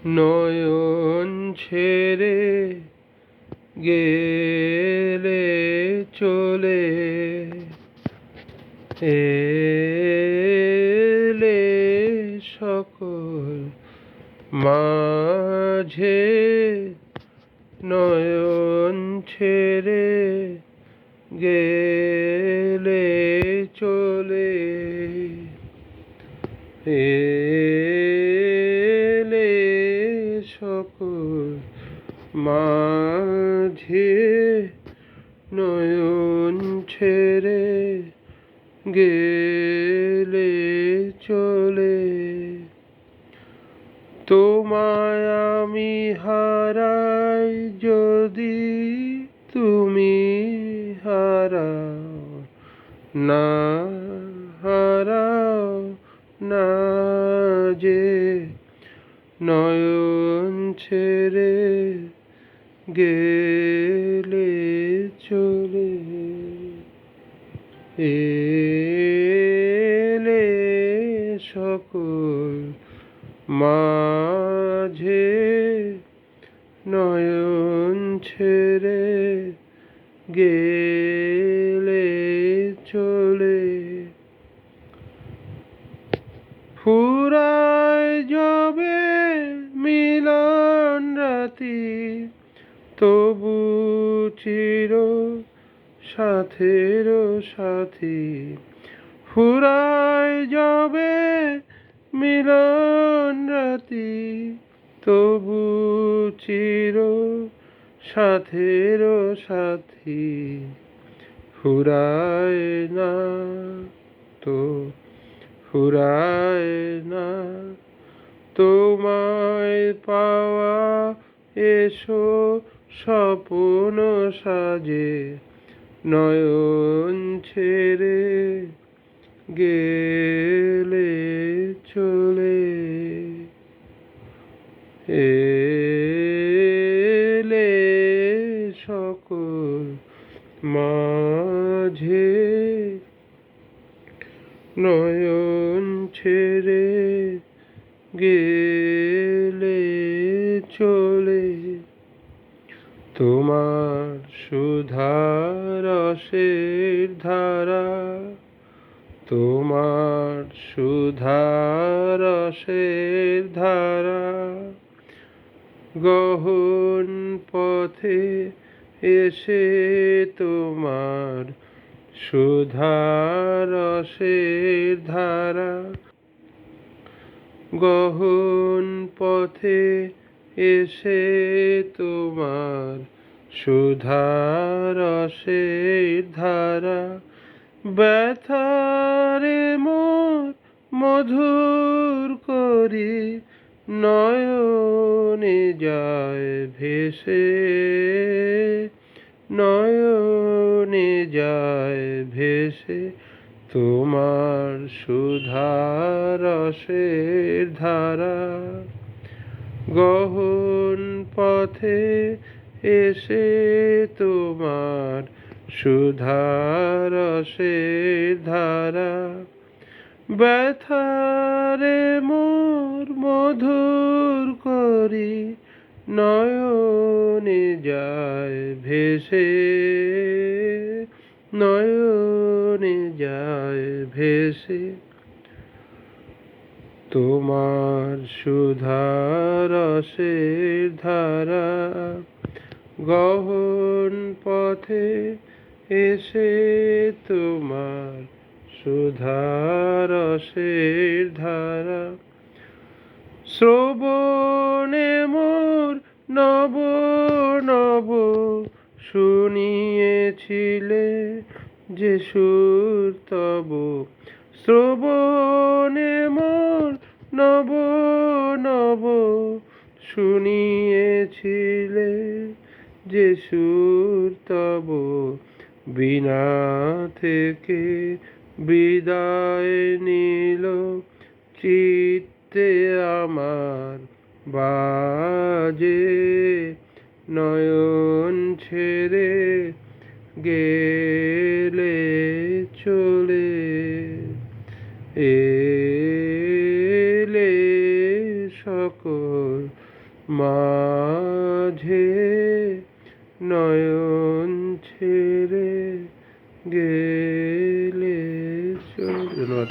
নয়ন ছেড়ে গেলে চলে এলে সকল মাঝে নয়ন ছেড়ে গেলে চলে এলে সকল মাঝে নয়ন ছেড়ে গেলে চলে তোমায় আমি হারাই যদি তুমি হারাও না হারাও না যে নয়ন ছেড়ে গেলে চলে এলে সকল মাঝে নয়ন ছেড়ে গেলে চলে ফুরায় যবে মিলন রাতি তবু চির সাথের সাথী ফুরায় যবে মিলন রাতি তবু চির সাথের সাথী ফুরায় না তো ফুরায় না তোমায় পাওয়া এসো স্বপ্ন সাজে নয়ন ছেড়ে গেলে চলে এলে সকল মাঝে নয়ন ছেড়ে গেলে চলে তোমার সুধারসের ধারা তোমার সুধারসের ধারা গহন পথে এসে তোমার সুধারসের ধারা গহন পথে এসে তোমার সুধারসের ধারা ব্যথারে মোর মধুর করি নয়নে যায় ভেসে নয়নে যায় ভেসে তোমার সুধারসের ধারা গহন পথে এসে তোমার সুধারসের ধারা ব্যথারে মোর মধুর করি নয়নে যায় ভেসে নয়নে যায় ভেসে তোমার সুধারসের ধারা গহন পথে এসে তোমার সুধারসের ধারা শ্রবণে মোর নব নব শুনিয়েছিলে যে সুর তব শ্রবণে মোর নব নব শুনিয়েছিলে যে সুর তব বিনা থেকে বিদায় নিল চিত্তে আমার বাজে নয়ন ছেড়ে গেলে চলে এলে সকল মাঝে নয়ন ছেড়ে গেলে চলে। ধন্যবাদ।